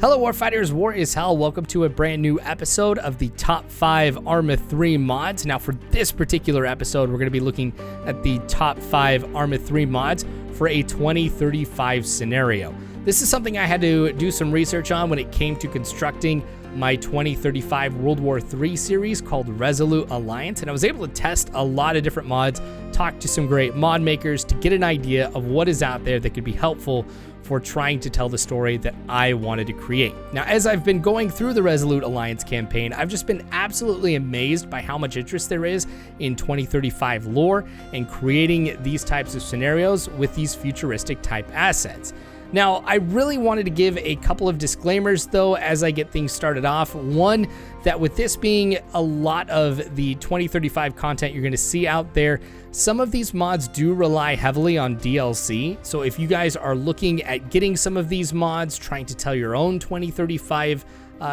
Hello Warfighters, War is Hell. Welcome to a brand new episode of the top 5 Arma 3 mods. Now for this particular episode, we're going to be looking at the top 5 Arma 3 mods for a 2035 scenario. This is something I had to do some research on when it came to constructing my 2035 World War III series called Resolute Alliance, and I was able to test a lot of different mods, talk to some great mod makers to get an idea of what is out there that could be helpful for trying to tell the story that I wanted to create. Now, as I've been going through the Resolute Alliance campaign, I've just been absolutely amazed by how much interest there is in 2035 lore and creating these types of scenarios with these futuristic type assets. Now, I really wanted to give a couple of disclaimers though as I get things started off. One, that with this being a lot of the 2035 content you're going to see out there, some of these mods do rely heavily on DLC. So if you guys are looking at getting some of these mods, trying to tell your own 2035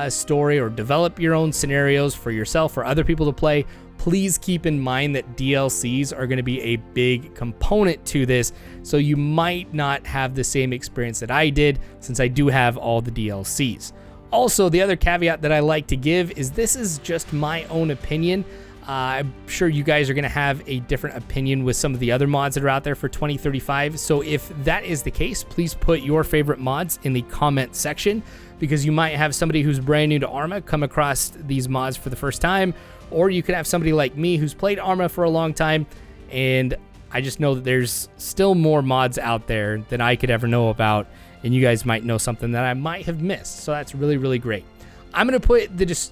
story or develop your own scenarios for yourself or other people to play, please keep in mind that DLCs are going to be a big component to this, so you might not have the same experience that I did since I do have all the DLCs. Also, the other caveat that I like to give is this is just my own opinion. I'm sure you guys are going to have a different opinion with some of the other mods that are out there for 2035. So if that is the case, please put your favorite mods in the comment section, because you might have somebody who's brand new to Arma come across these mods for the first time, or you could have somebody like me who's played Arma for a long time, and I just know that there's still more mods out there than I could ever know about, and you guys might know something that I might have missed. So that's really, really great. I'm going to put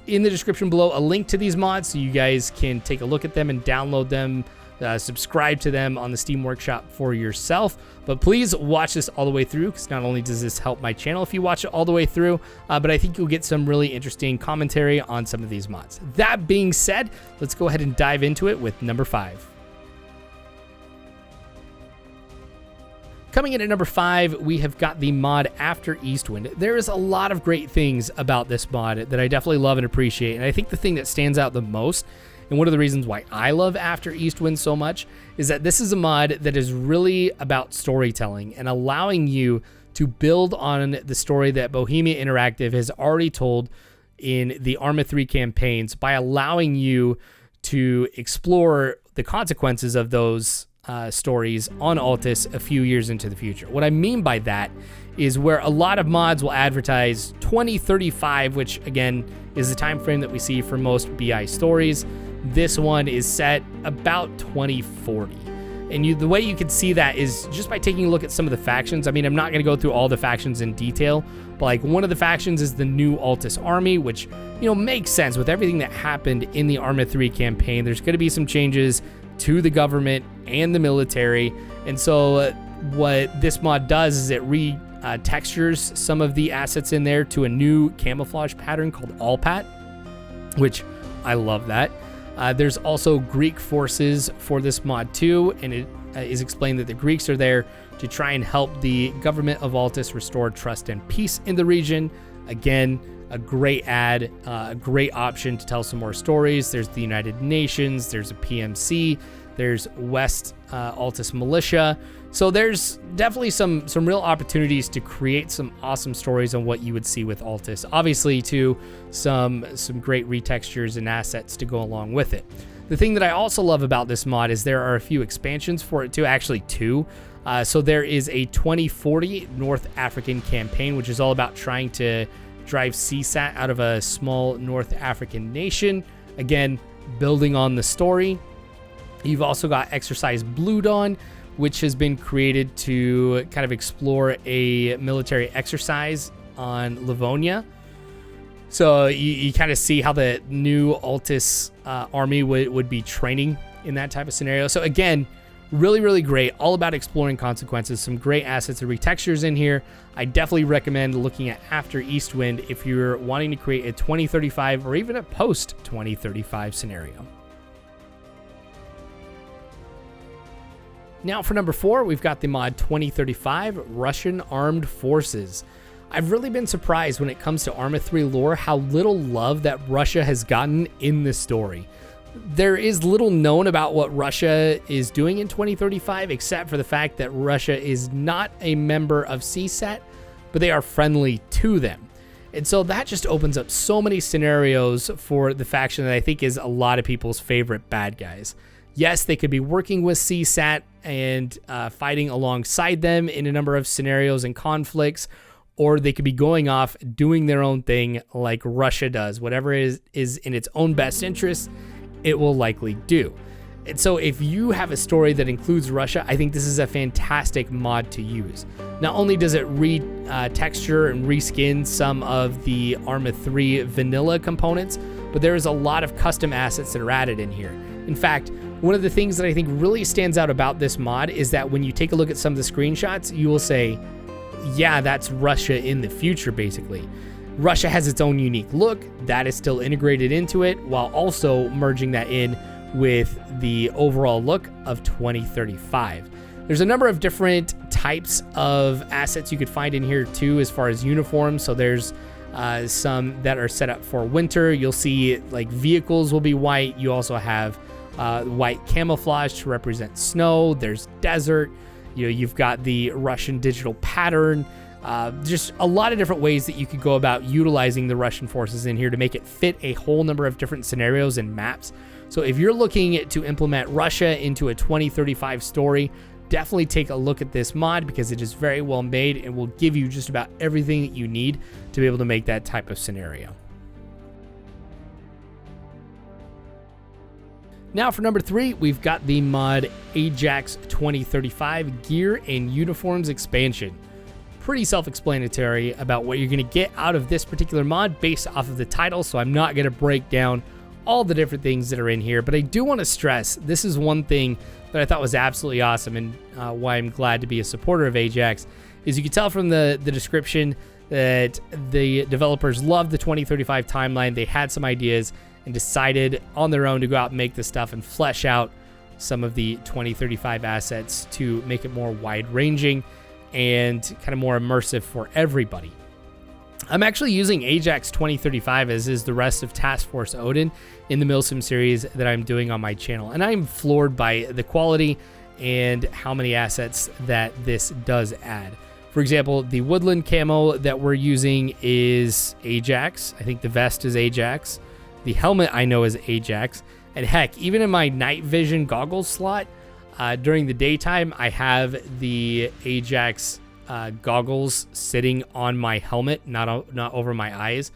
in the description below a link to these mods so you guys can take a look at them and download them, subscribe to them on the Steam Workshop for yourself. But please watch this all the way through, because not only does this help my channel if you watch it all the way through, but I think you'll get some really interesting commentary on some of these mods. That being said, let's go ahead and dive into it with number 5. Coming in at number 5, we have got the mod After Eastwind. There is a lot of great things about this mod that I definitely love and appreciate, and I think the thing that stands out the most, and one of the reasons why I love After Eastwind so much, is that this is a mod that is really about storytelling and allowing you to build on the story that Bohemia Interactive has already told in the Arma 3 campaigns by allowing you to explore the consequences of those stories on Altis a few years into the future. What I mean by that is where a lot of mods will advertise 2035, which again is the time frame that we see for most BI stories. This one is set about 2040. And the way you can see that is just by taking a look at some of the factions. I mean, I'm not going to go through all the factions in detail, but like one of the factions is the new Altis army, which, you know, makes sense with everything that happened in the Arma 3 campaign. There's going to be some changes to the government and the military. And so what this mod does is it textures some of the assets in there to a new camouflage pattern called Allpat, which I love that. There's also Greek forces for this mod too, and it is explained that the Greeks are there to try and help the government of Altis restore trust and peace in the region. Again, a great add, a great option to tell some more stories. There's the United Nations, there's a PMC, there's West Altis Militia. So there's definitely some real opportunities to create some awesome stories on what you would see with Altis. Obviously, too, some great retextures and assets to go along with it. The thing that I also love about this mod is there are a few expansions for it too, actually 2. So there is a 2040 North African campaign, which is all about trying to drive CSAT out of a small North African nation. Again, building on the story. You've also got Exercise Blue Dawn, which has been created to kind of explore a military exercise on Livonia. So you kind of see how the new Altis army would be training in that type of scenario. So again, really, really great. All about exploring consequences. Some great assets and retextures in here. I definitely recommend looking at After Eastwind if you're wanting to create a 2035 or even a post-2035 scenario. Now for number 4, we've got the mod 2035 Russian Armed Forces. I've really been surprised when it comes to Arma 3 lore how little love that Russia has gotten in this story. There is little known about what Russia is doing in 2035, except for the fact that Russia is not a member of CSAT, but they are friendly to them. And so that just opens up so many scenarios for the faction that I think is a lot of people's favorite bad guys. Yes, they could be working with CSAT and fighting alongside them in a number of scenarios and conflicts, or they could be going off doing their own thing like Russia does. Whatever is in its own best interest, it will likely do. And so if you have a story that includes Russia, I think this is a fantastic mod to use. Not only does it texture and reskin some of the Arma 3 vanilla components, but there is a lot of custom assets that are added in here. In fact, one of the things that I think really stands out about this mod is that when you take a look at some of the screenshots, you will say, yeah, that's Russia in the future, basically. Russia has its own unique look that is still integrated into it, while also merging that in with the overall look of 2035. There's a number of different types of assets you could find in here too, as far as uniforms. So there's some that are set up for winter. You'll see like vehicles will be white. You also have white camouflage to represent snow. There's desert. You've got the Russian digital pattern. Just a lot of different ways that you could go about utilizing the Russian forces in here to make it fit a whole number of different scenarios and maps. So if you're looking to implement Russia into a 2035 story, definitely take a look at this mod because it is very well made and will give you just about everything that you need to be able to make that type of scenario. Now for number 3, we've got the mod Ajax 2035 Gear and Uniforms Expansion. Pretty self-explanatory about what you're going to get out of this particular mod based off of the title, so I'm not going to break down all the different things that are in here, but I do want to stress this is one thing that I thought was absolutely awesome and why I'm glad to be a supporter of Ajax, is you can tell from the description that the developers loved the 2035 timeline. They had some ideas and decided on their own to go out and make this stuff and flesh out some of the 2035 assets to make it more wide-ranging and kind of more immersive for everybody. I'm actually using Ajax 2035 as is the rest of Task Force Odin in the Milsim series that I'm doing on my channel, and I'm floored by the quality and how many assets that this does add. For example, the woodland camo that we're using is Ajax. I think the vest is Ajax. The helmet I know is Ajax. And heck, even in my night vision goggles slot, during the daytime, I have the Ajax goggles sitting on my helmet, not over my eyes.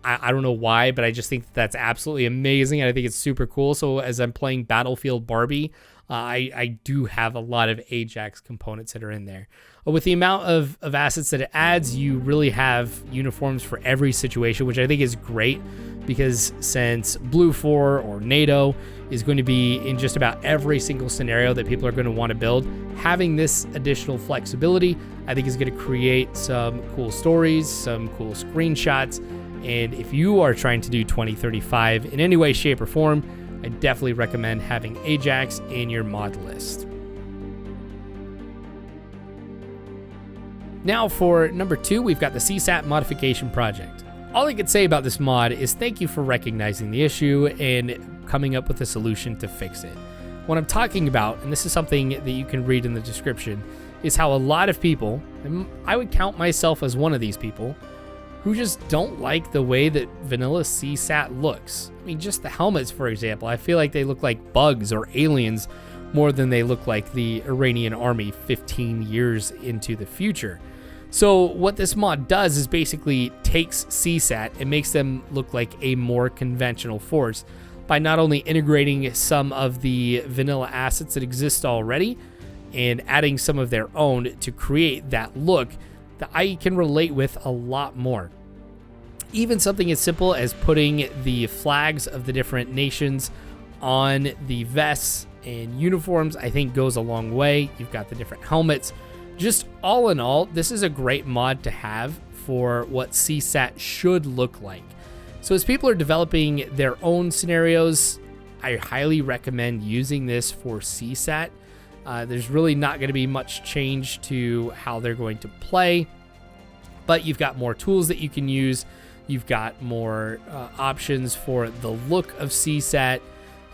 I don't know why, but I just think that's absolutely amazing, and I think it's super cool. So as I'm playing Battlefield Barbie, I do have a lot of Ajax components that are in there. With the amount of assets that it adds, you really have uniforms for every situation, which I think is great, because since Blue 4 or NATO is going to be in just about every single scenario that people are going to want to build, having this additional flexibility, I think is going to create some cool stories, some cool screenshots. And if you are trying to do 2035 in any way, shape, or form, I definitely recommend having Ajax in your mod list. Now for number 2, we've got the CSAT modification project. All I could say about this mod is thank you for recognizing the issue and coming up with a solution to fix it. What I'm talking about, and this is something that you can read in the description, is how a lot of people, and I would count myself as one of these people, who just don't like the way that vanilla CSAT looks. I mean, just the helmets, for example. I feel like they look like bugs or aliens more than they look like the Iranian army 15 years into the future. So what this mod does is basically takes CSAT and makes them look like a more conventional force by not only integrating some of the vanilla assets that exist already and adding some of their own to create that look that I can relate with a lot more. Even something as simple as putting the flags of the different nations on the vests and uniforms, I think goes a long way. You've got the different helmets. Just all in all, this is a great mod to have for what CSAT should look like. So as people are developing their own scenarios, I highly recommend using this for CSAT. There's really not going to be much change to how they're going to play, but you've got more tools that you can use. You've got more options for the look of CSAT.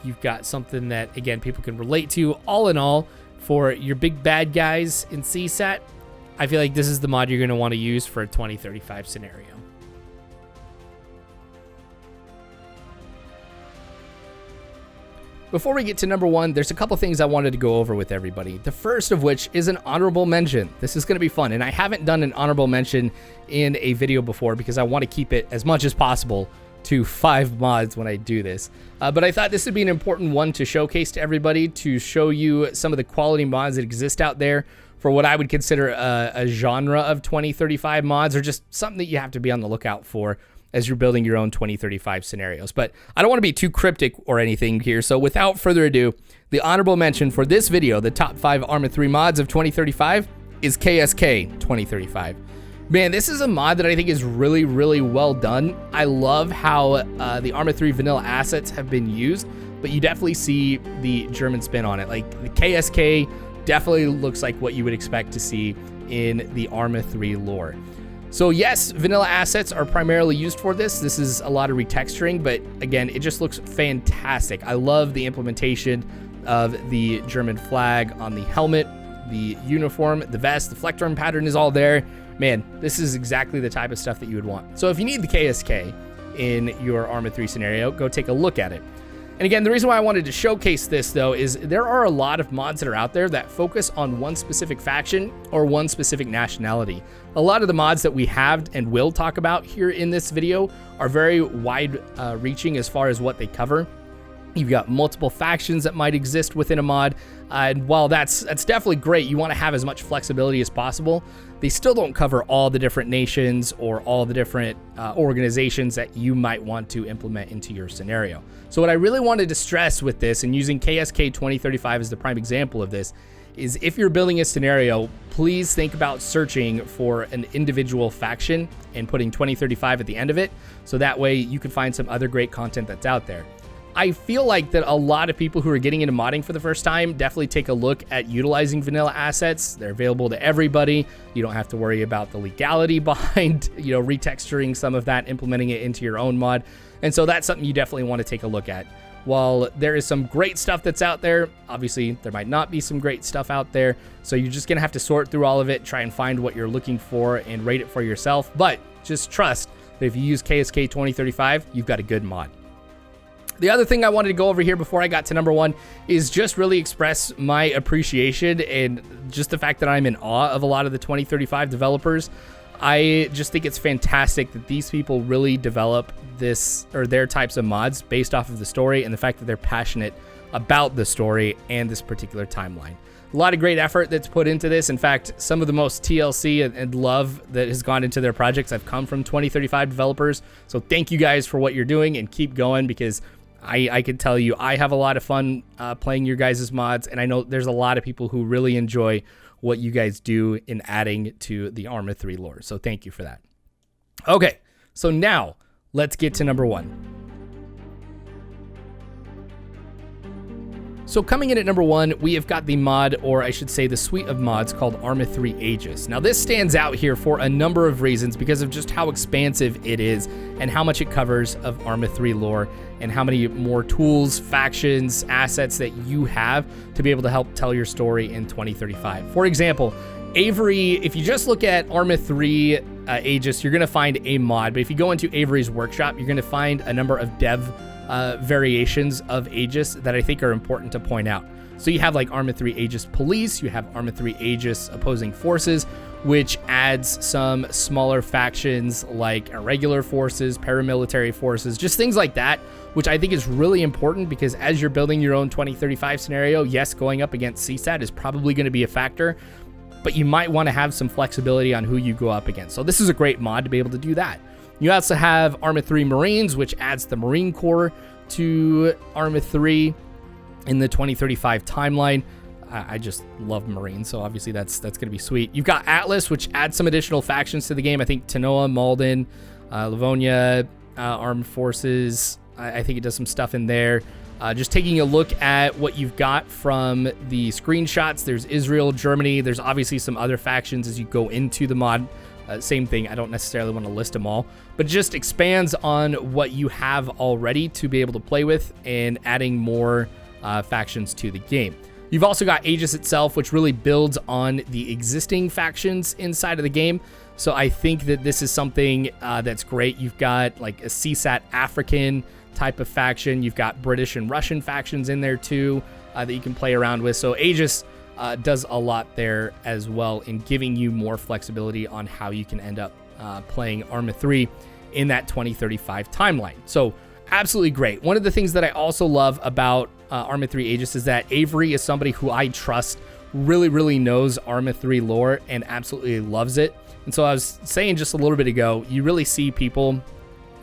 You've got something that, again, people can relate to. All in all, for your big bad guys in CSAT, I feel like this is the mod you're going to want to use for a 2035 scenario. Before we get to number 1, there's a couple things I wanted to go over with everybody. The first of which is an honorable mention. This is going to be fun, and I haven't done an honorable mention in a video before because I want to keep it as much as possible to 5 mods when I do this. But I thought this would be an important one to showcase to everybody, to show you some of the quality mods that exist out there for what I would consider a genre of 2035 mods, or just something that you have to be on the lookout for as you're building your own 2035 scenarios. But I don't want to be too cryptic or anything here, so without further ado, the honorable mention for this video, the top 5 Arma 3 mods of 2035, is KSK 2035. Man, this is a mod that I think is really, really well done. I love how the Arma 3 vanilla assets have been used, but you definitely see the German spin on it. Like, the KSK definitely looks like what you would expect to see in the Arma 3 lore. So yes, vanilla assets are primarily used for this. This is a lot of retexturing, but again, it just looks fantastic. I love the implementation of the German flag on the helmet, the uniform, the vest, the flectrum pattern is all there. Man, this is exactly the type of stuff that you would want. So if you need the KSK in your Arma 3 scenario, go take a look at it. And again, the reason why I wanted to showcase this, though, is there are a lot of mods that are out there that focus on one specific faction or one specific nationality. A lot of the mods that we have and will talk about here in this video are very wide-reaching as far as what they cover. You've got multiple factions that might exist within a mod, and while that's definitely great, you want to have as much flexibility as possible. They still don't cover all the different nations or all the different organizations that you might want to implement into your scenario. So what I really wanted to stress with this, and using KSK 2035 as the prime example of this, is if you're building a scenario, please think about searching for an individual faction and putting 2035 at the end of it, so that way you can find some other great content that's out there. I feel like that a lot of people who are getting into modding for the first time definitely take a look at utilizing vanilla assets. They're available to everybody. You don't have to worry about the legality behind, retexturing some of that, implementing it into your own mod. And so that's something you definitely want to take a look at. While there is some great stuff that's out there, obviously there might not be some great stuff out there. So you're just going to have to sort through all of it, try and find what you're looking for and rate it for yourself. But just trust that if you use KSK 2035, you've got a good mod. The other thing I wanted to go over here before I got to number 1 is just really express my appreciation and just the fact that I'm in awe of a lot of the 2035 developers. I just think it's fantastic that these people really develop this or their types of mods based off of the story and the fact that they're passionate about the story and this particular timeline. A lot of great effort that's put into this. In fact, some of the most TLC and love that has gone into their projects have come from 2035 developers. So thank you guys for what you're doing, and keep going, because I can tell you I have a lot of fun playing your guys' mods, and I know there's a lot of people who really enjoy what you guys do in adding to the Arma 3 lore. So thank you for that. Okay, so now let's get to number 1. So coming in at number 1, we have got the mod, or I should say the suite of mods called Arma 3 Aegis. Now this stands out here for a number of reasons because of just how expansive it is and how much it covers of Arma 3 lore and how many more tools, factions, assets that you have to be able to help tell your story in 2035. For example, Avery, if you just look at Arma 3 Aegis, you're going to find a mod, but if you go into Avery's workshop, you're going to find a number of dev variations of Aegis that I think are important to point out. So you have like Arma 3 Aegis Police, you have Arma 3 Aegis Opposing Forces, which adds some smaller factions like irregular forces, paramilitary forces, just things like that, which I think is really important because as you're building your own 2035 scenario, yes, going up against CSAT is probably going to be a factor, but you might want to have some flexibility on who you go up against. So this is a great mod to be able to do that. You also have Arma 3 Marines, which adds the Marine Corps to Arma 3 in the 2035 timeline. I just love Marines, so obviously that's going to be sweet. You've got Atlas, which adds some additional factions to the game. I think Tanoa, Malden, Livonia, Armed Forces. I think it does some stuff in there. Just taking a look at what you've got from the screenshots, there's Israel, Germany. There's obviously some other factions as you go into the mod. Same thing, I don't necessarily want to list them all, but it just expands on what you have already to be able to play with and adding more factions to the game. You've also got Aegis itself, which really builds on the existing factions inside of the game. So I think that this is something that's great. You've got like a CSAT African type of faction. You've got British and Russian factions in there too that you can play around with. So Aegis does a lot there as well in giving you more flexibility on how you can end up playing Arma 3 in that 2035 timeline. So absolutely great. One of the things that I also love about Arma 3 Aegis is that Avery is somebody who I trust really knows Arma 3 lore and absolutely loves it. And so I was saying just a little bit ago, you really see people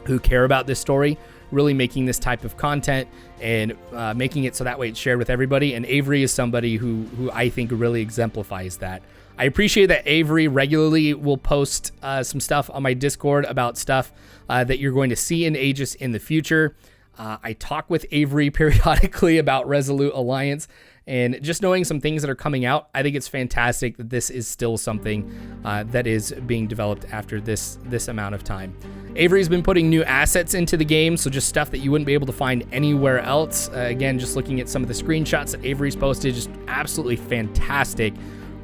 who care about this story really making this type of content and making it so that way it's shared with everybody. And Avery is somebody who I think really exemplifies that. I appreciate that Avery regularly will post some stuff on my Discord about stuff that you're going to see in Aegis in the future. I talk with Avery periodically about Resolute Alliance, and just knowing some things that are coming out, I think it's fantastic that this is still something that is being developed after this amount of time. Avery's been putting new assets into the game, so just stuff that you wouldn't be able to find anywhere else. Again, just looking at some of the screenshots that Avery's posted, just absolutely fantastic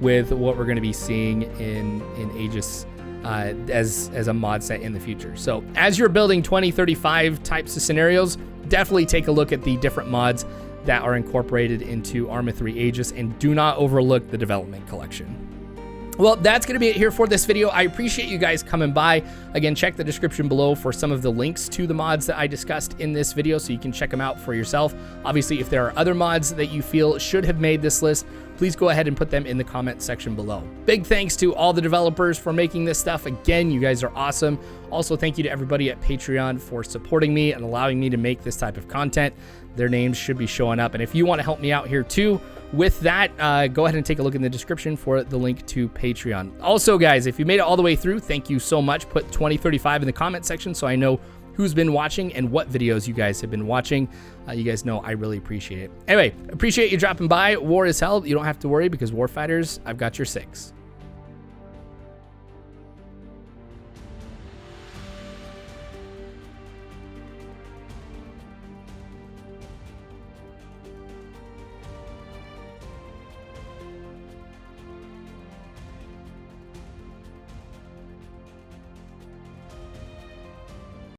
with what we're going to be seeing in Aegis as a mod set in the future. So as you're building 2035 types of scenarios, definitely take a look at the different mods that are incorporated into Arma 3 Aegis, and do not overlook the development collection. Well, that's going to be it here for this video. I appreciate you guys coming by. Again, check the description below for some of the links to the mods that I discussed in this video so you can check them out for yourself. Obviously, if there are other mods that you feel should have made this list, please go ahead and put them in the comment section below. Big thanks to all the developers for making this stuff. Again, you guys are awesome. Also, thank you to everybody at Patreon for supporting me and allowing me to make this type of content. Their names should be showing up. And if you want to help me out here too with that, go ahead and take a look in the description for the link to Patreon. Also, guys, if you made it all the way through, thank you so much. Put 2035 in the comment section so I know who's been watching and what videos you guys have been watching. You guys know I really appreciate it. Anyway, appreciate you dropping by. War is hell. You don't have to worry because Warfighters, I've got your 6.